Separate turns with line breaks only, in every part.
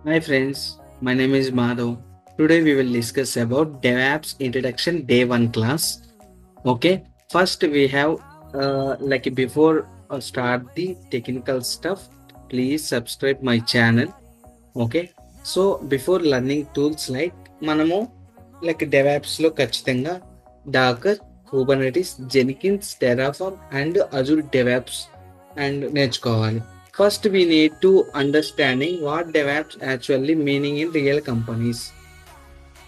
Hi friends, my name is Madhav. Today we will discuss about DevApps Introduction Day 1 class. Okay, first we have before start the technical stuff, please subscribe my channel. Okay, so before learning tools like మనము DevApps లో ఖచ్చితంగా Docker, Kubernetes, Jenkins, Terraform and Azure DevApps and నేర్చుకోవాలి. First, we need to understanding what DevOps actually meaning in real companies.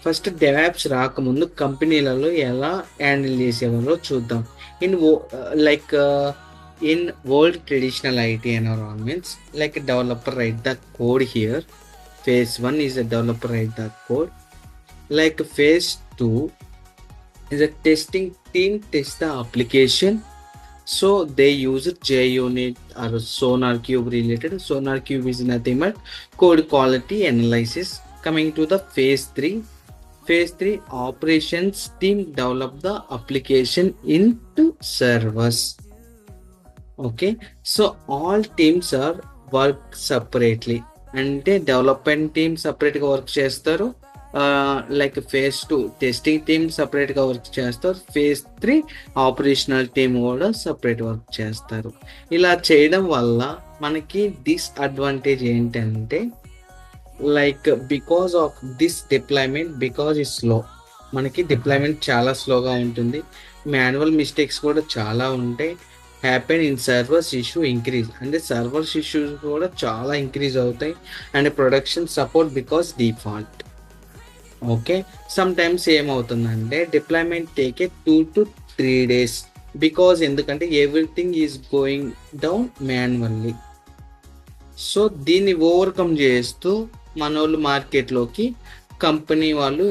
First DevOps రాకముందు కంపెనీలలో ఎలా handle చేసేవారో చూద్దాం. In like in old traditional IT environments like developer write the code here. Phase 1 is a developer write the code. Like phase 2 is a testing team test the application. So they use JUnit or SonarQube related. SonarQube is nothing but code quality analysis. Coming to the phase 3. Phase 3 operations team develop the application into servers. Okay, so all teams are work separately. అంటే development team సపరేట్గా work చేస్తారు. Like phase 2 testing team సపరేట్గా work చేస్తారు. Phase 3 operational team కూడా separate work చేస్తారు. ఇలా చేయడం వల్ల మనకి డిస్అడ్వాంటేజ్ ఏంటంటే like because of this deployment because is slow, మనకి డిప్లాయ్మెంట్ చాలా స్లోగా ఉంటుంది. మాన్యువల్ మిస్టేక్స్ కూడా చాలా ఉంటాయి. Happen in servers issue increase, అంటే సర్వర్స్ ఇష్యూస్ కూడా చాలా ఇంక్రీజ్ అవుతాయి. And production support because default. Okay, some times ఏమవుతుందంటే deployment take a 2 to 3 days because ఎందుకంటే everything is going down manually. So దీన్ని ఓవర్కమ్ చేస్తూ మనోళ్ళు మార్కెట్లోకి కంపెనీ వాళ్ళు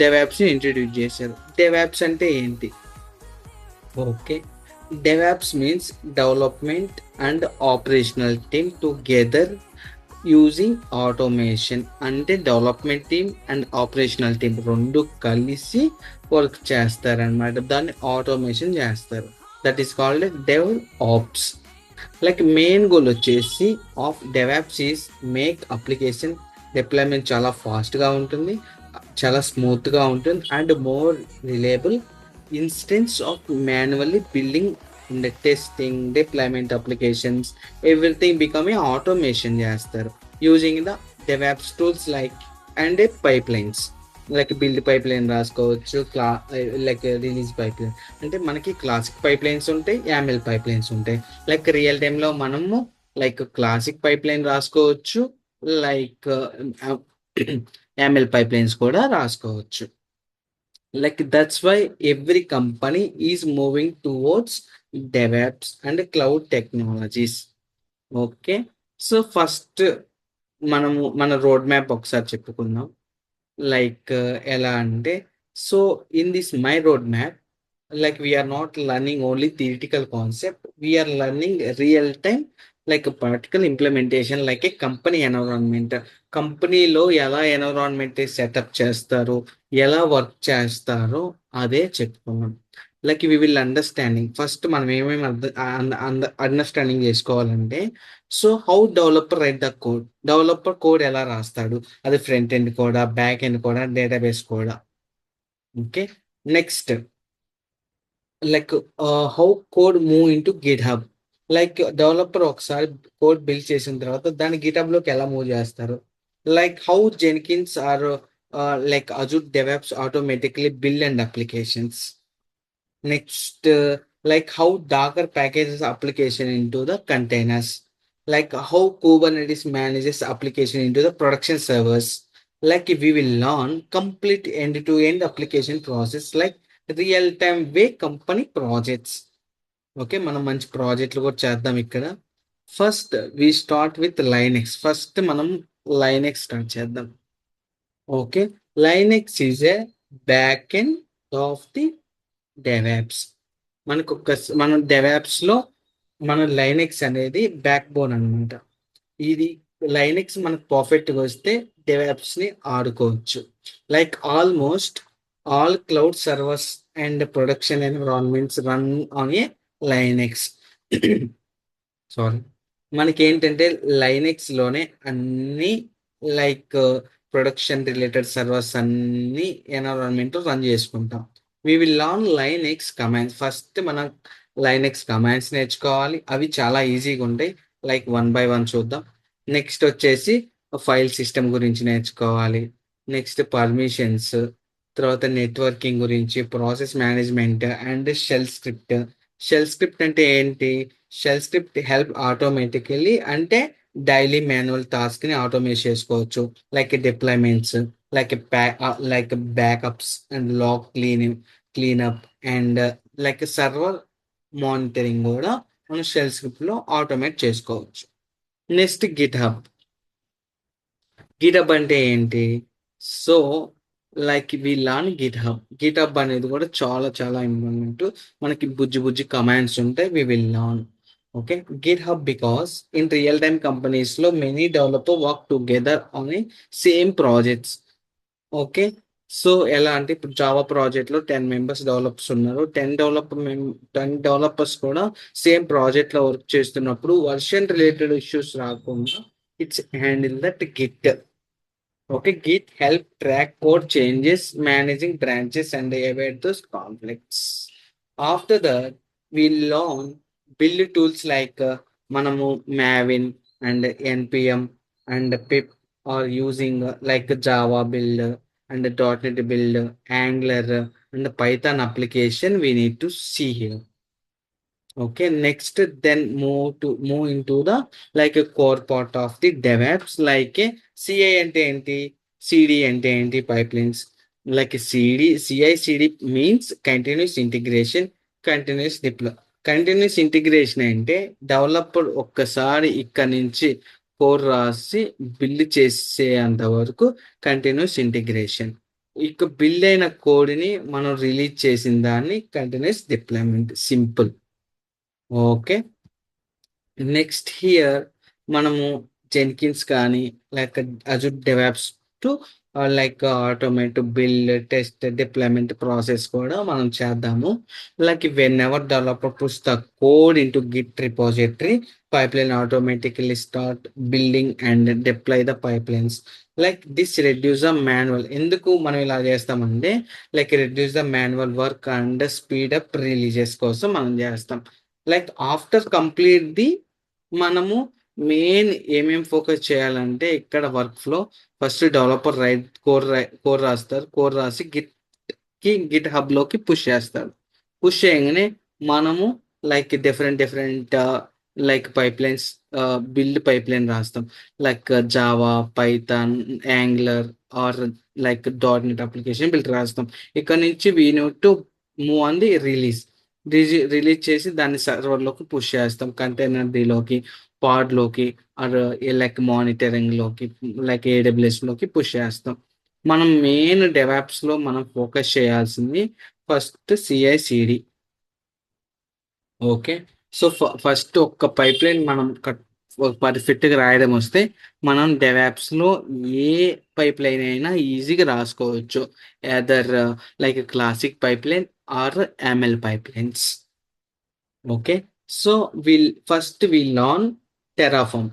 డెవాప్స్ని ఇంట్రడ్యూస్ చేశారు. డెవాప్స్ అంటే ఏంటి? Okay, DevOps means development and operational team together using automation. అంటే development team and operational team రెండు కలిసి వర్క్ చేస్తారనమాట. దాన్ని ఆటోమేషన్ చేస్తారు. That is called dev ops. Like main goal వచ్చేసి of devops is make application deployment చాలా ఫాస్ట్గా ఉంటుంది, చాలా స్మూత్గా ఉంటుంది and more reliable instance of manually building and testing deployment applications, everything becoming automation చేస్తారు using the DevOps tools like and pipelines. Like build pipe line రాసుకోవచ్చు, like release pipe line అంటే మనకి క్లాసిక్ పైప్ లైన్స్ ఉంటాయి, YAML pipe lines ఉంటాయి. Like real టైంలో మనము like classic pipe line రాసుకోవచ్చు, like YAML pipe lines కూడా రాసుకోవచ్చు. Like that's why every company is moving towards DevOps and cloud technologies. Okay, so first మనము మన road map ఒకసారి చెప్పుకుందాం. లైక్ ఎలా అంటే, so in this my road map like we are not learning only theoretical concept, we are learning real time like a practical implementation like a company environment. కంపెనీలో ఎలా environment setup చేస్తారో, ఎలా work చేస్తారో అదే చెప్పుకున్నాం. Like we will understanding first మనం ఏమేమి understanding చేసుకోవాలంటే, so how developer write the code, developer code ఎలా రాస్తాడు, అది ఫ్రంట్ ఎండ్ కోడా, బ్యాక్ ఎండ్ కోడా, డేటాబేస్ కోడా. Okay, next like how code move into GitHub. Like developer ఒకసారి కోడ్ బిల్డ్ చేసిన తర్వాత దాన్ని గిట్ హబ్ లోకి ఎలా మూవ్ చేస్తారు. Like how Jenkins or like Azure develops automatically build and applications. Next like how Dakar packages application into the containers. Like how Kubernetes manages application into the production servers. Like we will learn complete end-to-end application process like real time way company projects. Okay, మనం మంచి ప్రాజెక్టులు కూడా చేద్దాం ఇక్కడ. First we start with Linux. First మనం Linux start చేద్దాం. Okay, Linux is a back end of the devops. మనకు మన డెవాప్స్లో మన లైనెక్స్ అనేది బ్యాక్ బోన్ అనమాట. ఇది లైనెక్స్ మనకు పర్ఫెక్ట్గా వస్తే డెవాప్స్ని ఆడుకోవచ్చు. Like almost all cloud servers and production environments run on a Linux. Sorry, మనకి ఏంటంటే లైనెక్స్ లోనే అన్ని లైక్ ప్రొడక్షన్ రిలేటెడ్ సర్వర్స్ అన్ని ఎన్విరాన్మెంట్ రన్ చేసుకుంటాం. We will learn Linux commands. First మనం లైనెక్స్ కమాండ్స్ నేర్చుకోవాలి. అవి చాలా ఈజీగా ఉంటాయి. లైక్ వన్ బై వన్ చూద్దాం. నెక్స్ట్ వచ్చేసి ఫైల్ సిస్టమ్ గురించి నేర్చుకోవాలి. నెక్స్ట్ పర్మిషన్స్, తర్వాత నెట్వర్కింగ్ గురించి, process management and shell script. Shell script అంటే ఏంటి? షెల్ స్క్రిప్ట్ హెల్ప్ ఆటోమేటికలీ అంటే డైలీ మాన్యువల్ టాస్క్ ని ఆటోమేట్ చేసుకోవచ్చు. Like deployments, like like backups and log cleanup and like server monitoring కూడా మనం షెల్ స్క్రిప్ట్ లో ఆటోమేట్ చేసుకోవచ్చు. నెక్స్ట్ గిటబ్ అంటే ఏంటి? So like we learn GitHub అనేది కూడా చాలా చాలా ఇంపార్టెంట్. మనకి బుజ్జి బుజ్జి కమాండ్స్ ఉంటాయి. We will learn. Okay, GitHub because in real time companies లో many developer work together on a same projects. Okay, so ఎలా అంటే ఇప్పుడు జావా ప్రాజెక్ట్ లో 10 మెంబర్స్ డెవలపర్స్ ఉన్నారు. 10 డెవలపర్స్ కూడా సేమ్ ప్రాజెక్ట్ లో వర్క్ చేస్తున్నప్పుడు వర్షన్ రిలేటెడ్ ఇష్యూస్ రాకుండా it's handle that Git. Okay, Git help track code changes, managing branches, and avoid those conflicts. After that, we learn build tools like Manamu, Maven, and NPM, and Pip, or using like Java build and the .NET build, Angular, and the Python application we need to see here. Okay, next then move into the like a core part of the DevOps, like a CI అంటే ఏంటి, CD అంటే ఏంటి, pipelines. Like a CI/CD means continuous integration, continuous deploy. Continuous integration అంటే developer ఒక్కసారి ఇక్కడ నుంచి code రాసి build చేసేంత వరకు కంటిన్యూస్ ఇంటిగ్రేషన్. ఇక బిల్డ్ అయిన కోడ్ని మనం రిలీజ్ చేసిన దాన్ని continuous deployment. Simple. Okay, next here మనము జెన్కిన్స్ కానీ like Azure DevOps to like automate build test deployment process కూడా మనం చేద్దాము. Like when ever developer push the code in to Git repository, pipeline automatically start building and deploy the pipelines. Like this reduce the manual. ఎందుకు మనం ఇలా చేస్తామంటే like reduce the manual work and speed up releases కోసం మనం చేస్తాం. Like after complete the మనము main ఏమేం focus చేయాలంటే ఇక్కడ work flow first developer code రాస్తారు. కోర్ రాసి గిట్ హబ్ లోకి పుష్ చేస్తారు. పుష్ చేయగానే మనము like different like pipelines build pipeline రాస్తాం. Like Java, Python, Angular or like .NET application build రాస్తాం. ఇక్కడ నుంచి we need to move on the release చేసి దాన్ని సర్వర్లోకి పుష్ చేస్తాం. కంటైనర్ లోకి, పాడ్లోకి, ఆర్ లైక్ మానిటరింగ్ లోకి, లైక్ ఏడబ్ల్యూఎస్ లోకి పుష్ చేస్తాం. మనం మెయిన్ డెవాప్స్ లో మనం ఫోకస్ చేయాల్సింది first CI/CD. Okay, so first ఒక్క పైప్ లైన్ మనం పర్ఫెక్ట్ గా రాయడం వస్తే మనం డెవాప్స్ లో ఏ పైప్ లైన్ అయినా ఈజీగా రాసుకోవచ్చు. Either like classic pipeline or ML pipelines. Okay, so we learn Terraform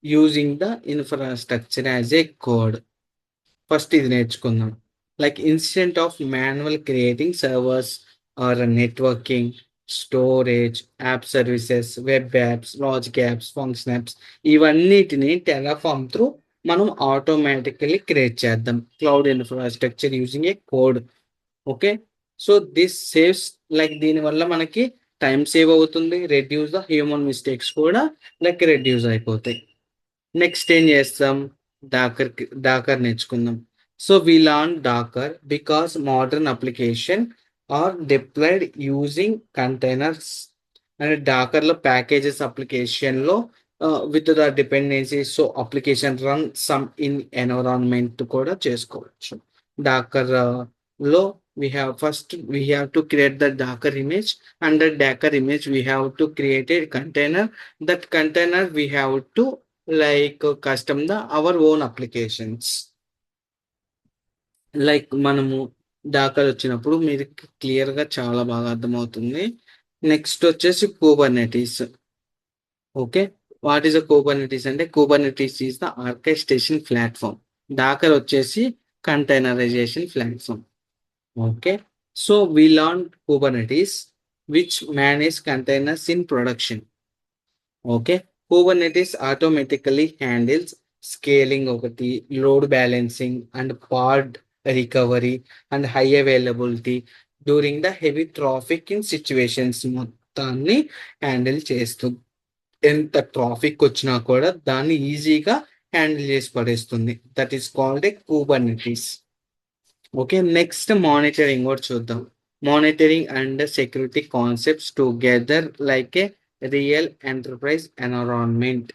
using the infrastructure as a code. First ఇది నేర్చుకుందాం. Like instead of manual creating servers or networking, storage, app services, web apps, logic apps, function apps, ఇవన్నిటిని Terraform through మనం automatically create చేద్దాం. Cloud infrastructure using a code. Okay, so this saves like దీనివల్ల మనకి time save అవుతుంది. Reduce the human mistakes కూడా like reduce అయిపోతాయి. Next ఏం చేస్తాం? డాకర్ నేర్చుకుందాం. So we learn Docker because modern application are deployed using containers. And Docker లో packages application లో with the dependencies, so application run some in environment కూడా చేసుకోవచ్చు. Dakar లో we have to create the Docker image. Under Docker image we have to create a container. That container we have to like custom our own applications. Like మనము Docker వచ్చినప్పుడు మీరు clear గా చాలా బాగా అర్థమవుతుంది. నెక్స్ట్ వచ్చేసి Kubernetes. Okay, what is a Kubernetes అంటే Kubernetes is the orchestration platform. Docker వచ్చేసి containerization platform. Okay, so we learned Kubernetes, which manage containers in production. Okay, Kubernetes automatically handles scaling ఒకటి, load balancing and pod recovery and high availability during the heavy traffic in situations మొత్తాన్ని handle చేస్తూ ఎంత traffic వచ్చినా కూడా దాన్ని ఈజీగా handle చేసి పడేస్తుంది. That is called a Kubernetes. Okay, next monitoring కూడా చూద్దాం. Monitoring and security concepts together like a real enterprise environment.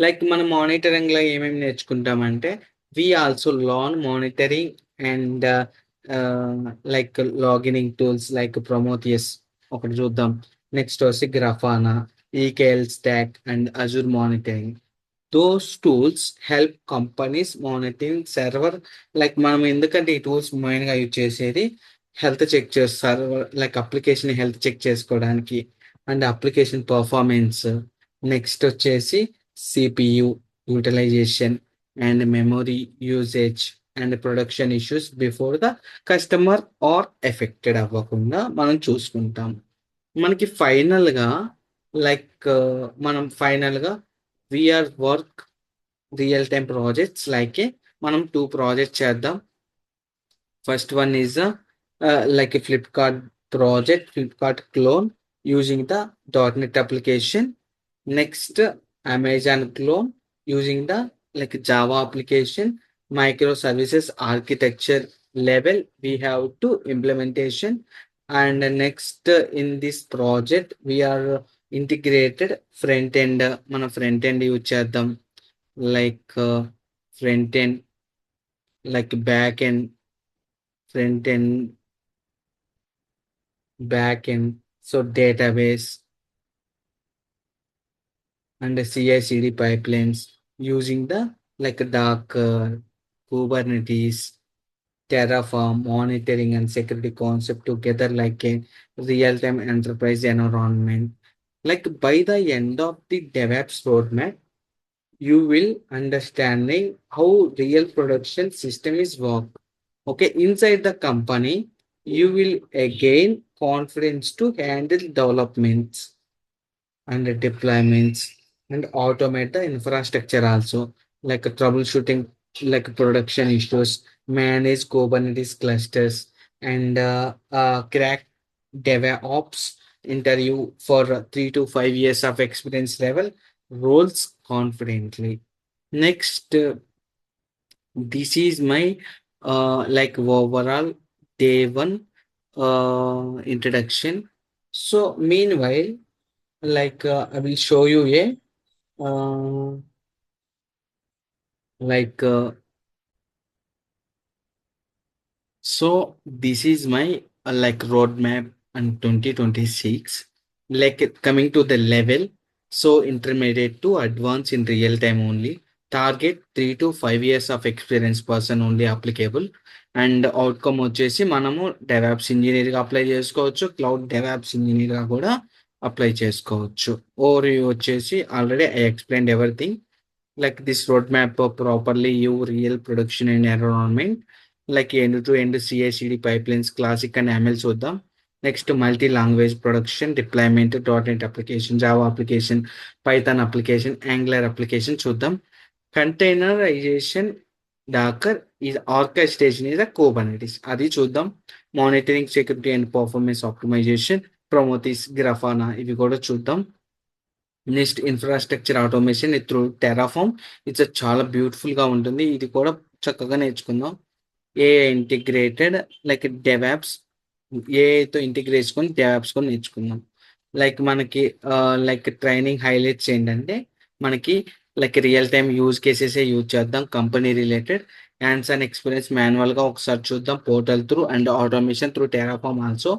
Like మన మానిటరింగ్ లో ఏమేమి నేర్చుకుంటామంటే we also learn monitoring and like logging tools like Prometheus ఒకటి చూద్దాం. నెక్స్ట్ వచ్చి Grafana, EKL stack and Azure monitoring. Those tools help companies monitoring server. Like మనం ఎందుకంటే ఈ టూల్స్ మెయిన్గా యూజ్ చేసేది హెల్త్ చెక్ చేస్తారు, లైక్ అప్లికేషన్ హెల్త్ చెక్ చేసుకోవడానికి అండ్ అప్లికేషన్ పర్ఫార్మెన్స్. నెక్స్ట్ వచ్చేసి CPU utilisation and memory usage and production issues before the customer are affected అవ్వకుండా మనం చూసుకుంటాం. మనకి ఫైనల్గా లైక్ మనం ఫైనల్గా we are work real time projects like మనం 2 ప్రాజెక్ట్స్ చేద్దాం. First one is like a Flipkart project, Flipkart clone using the .NET application. Next, Amazon clone using the like Java application, microservices architecture level. We have to implementation, and next in this project we are integrated front end. మన front end use చేద్దాం, like front end like back end, front end, back end, so database and the CI/CD pipelines using the like Docker, Kubernetes, Terraform, monitoring and security concept together like a real-time enterprise environment. Like by the end of the DevOps roadmap, you will understanding how real production system is work. Okay, inside the company, you will gain confidence to handle developments and deployments and automate the infrastructure also, like troubleshooting like production issues, manage Kubernetes clusters, and crack DevOps interview for 3 to 5 years of experience level roles confidently. Next, this is my like overall day one introduction. So meanwhile, like I will show you a like so this is my like roadmap and 2026, like coming to the level. So intermediate to advanced in real time only. Target 3 to 5 years of experience person only applicable. And outcome వచ్చేసి మనము DevOps ఇంజనీర్గా apply చేసుకోవచ్చు, cloud DevOps ఇంజనీర్గా కూడా apply చేసుకోవచ్చు. Or వచ్చేసి already I explained everything. Like this roadmap properly you real production and environment, like end-to-end CI/CD pipelines, classic and ML చూద్దాం. Next multi language production deployment, .NET application, Java application, Python application, Angular application చూద్దాం. Containerisation Docker is orchestration is a Kubernetes, అది చూద్దాం. Monitoring security and performance optimisation, Prometheus, Grafana ఇవి కూడా చూద్దాం. Next infrastructure automation through Terraform, ఇది చాలా beautiful గా ఉంటుంది, ఇది కూడా చక్కగా నేర్చుకుందాం. ఏఐ ఇంటిగ్రేటెడ్ లైక్ డెవాప్స్, ఏఐతో ఇంటిగ్రేట్ చేసుకొని డెవాప్స్ కూడా నేర్చుకుందాం. లైక్ మనకి లైక్ ట్రైనింగ్ హైలైట్స్ ఏంటంటే మనకి like real time use cases use చేద్దాం. Company related hands and experience manual గా ఒకసారి చూద్దాం. Portal through and automation through Terraform also.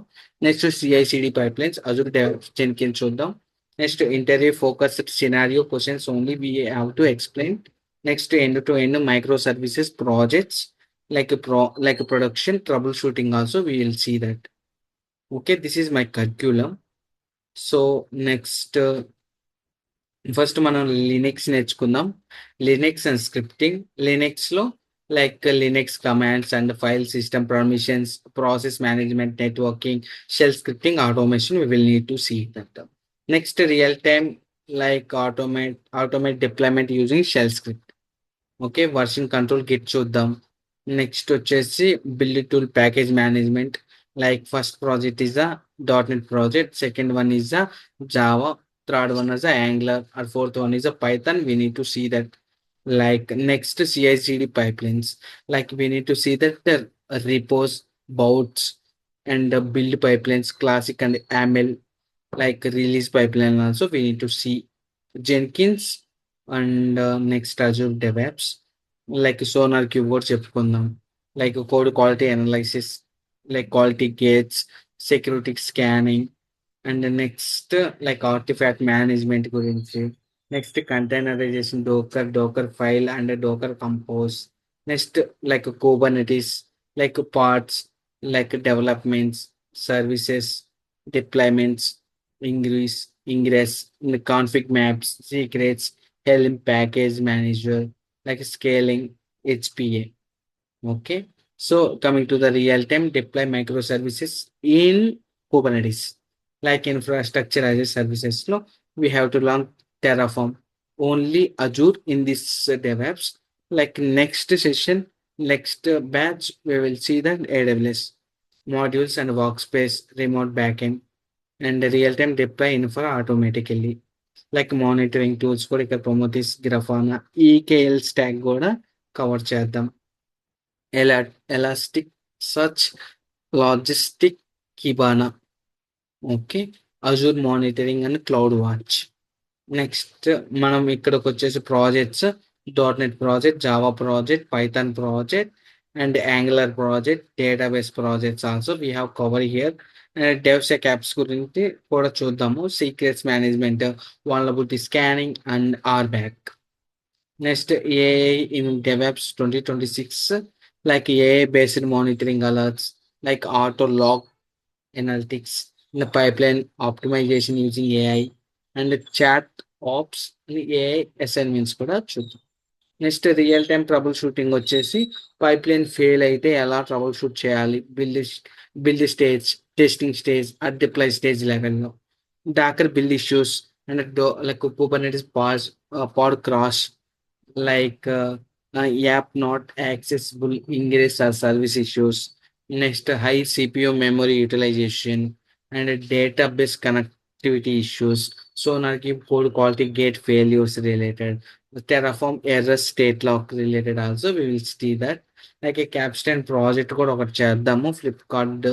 Next CICD pipelines, Azure DevOps Jenkins చూద్దాం. Next, interview focused scenario questions only we have to explain. Next, end-to-end microservices projects like like a production troubleshooting also we will see that. Okay, this is my curriculum. So next, first మనం Linux నేర్చుకుందాం. Linux and scripting. లినక్స్‌లో like Linux commands and file system permissions, process management, networking, shell scripting, automation we will need to see that. Next real time like automate deployment using shell script. Okay. Version control Git చూద్దాం. Next వచ్చేసి build tool package management. Like first project is a .NET project, second one is a Java, third one is a Angular, or fourth one is a Python. We need to see that. Like next CI/CD pipelines. Like we need to see that the repos, bouts, and the build pipelines, classic and AML, like release pipeline also we need to see. Jenkins and next Azure DevOps, like Sonar keywords చెప్పుకుందాం. Like code quality analysis, like quality gates, security scanning, and the next like artifact management గురించి. Next containerization, Docker file and Docker compose. Next like Kubernetes, like parts, like developments, services, deployments, ingress, the config maps, secrets, Helm package manager, like scaling, HPA. Okay. So coming to the real time deploy microservices in Kubernetes, like infrastructure as a services. No, we have to learn Terraform, only Azure in this DevOps. Like next session, next batch, we will see the AWS modules and workspace, remote backend, and real time deploy infra automatically. Like monitoring tools కూడా ఇక్కడ Prometheus, Grafana, EKL stack కూడా cover చేద్దాం. Elastic search, logistic, Kibana. Okay. Azure monitoring and cloud watch. Next మనం ఇక్కడికి వచ్చేసి projects .NET project, Java project, Python project, and Angular project, database projects also we have cover here. DevSecOps గురించి కూడా చూద్దాము. Secrets management, vulnerability scanning and RBAC. Next, AI in DevOps 2026, like AI-based monitoring alerts, like auto log analytics, the pipeline optimization using AI, and the chat ops, and AI assignments కూడా చూద్దాం. Next real time troubleshooting వచ్చేసి pipeline fail అయితే ఎలా troubleshoot చేయాలి, build stage, testing stage, deploy stage లెవెల్లో, Docker build issues and like Kubernetes pod crash, like app not accessible, ingress or service issues. Next, high CPU memory utilization and database connectivity issues. Sonar keep code quality gate failures related. Terraform error state lock related also we will see that. Like a capstone project కూడా ఒకటి చేద్దాము. Flipkart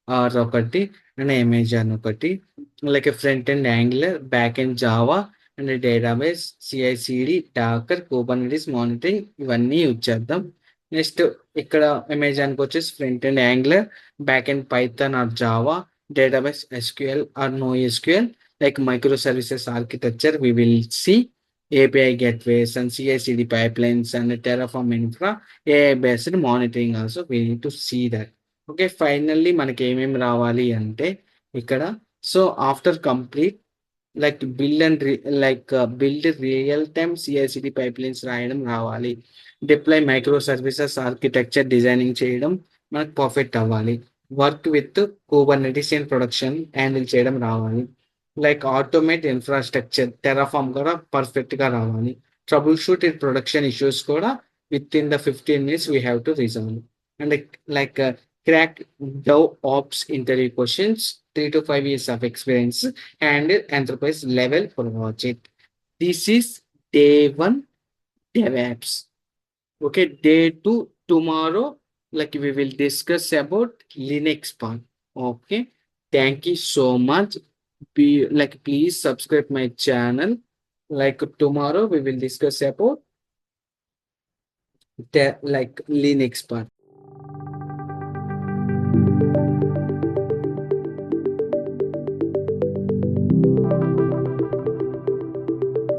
or ఒకటి and Amazon ఒకటి. Like front end Angular, back end Java and database, CI CD, Docker, Kubernetes monitoring ఇవన్నీ use చేద్దాం. Next ఇక్కడ అమెజాన్కి వచ్చేసి front end Angular, back end Python or Java, database SQL or no SQL, like microservices architecture we will see, API gateways and CI/CD pipelines and Terraform infra, AI based monitoring also we need to see that. Okay. Finally మనకి ఏమేమి రావాలి అంటే ఇక్కడ, so after complete like build real time CI/CD pipelines రాయడం రావాలి. Deploy microservices architecture designing చేయడం మనకు perfect అవ్వాలి. Work with Kubernetes in production handle చేయడం రావాలి. లైక్ ఆటోమేట్ ఇన్ఫ్రాస్ట్రక్చర్, టెరాఫామ్ కూడా పర్ఫెక్ట్ గా రావాలి. Troubleshoot in production issues కూడా with in the 15 minutes we have to resolve. And like crack DevOps interview questions, 3 to 5 years of experience, and enterprise level project. This is day one DevOps. Okay, day two tomorrow, like we will discuss about Linux part. Okay, thank you so much. Please subscribe my channel. Like tomorrow we will discuss about the like Linux part.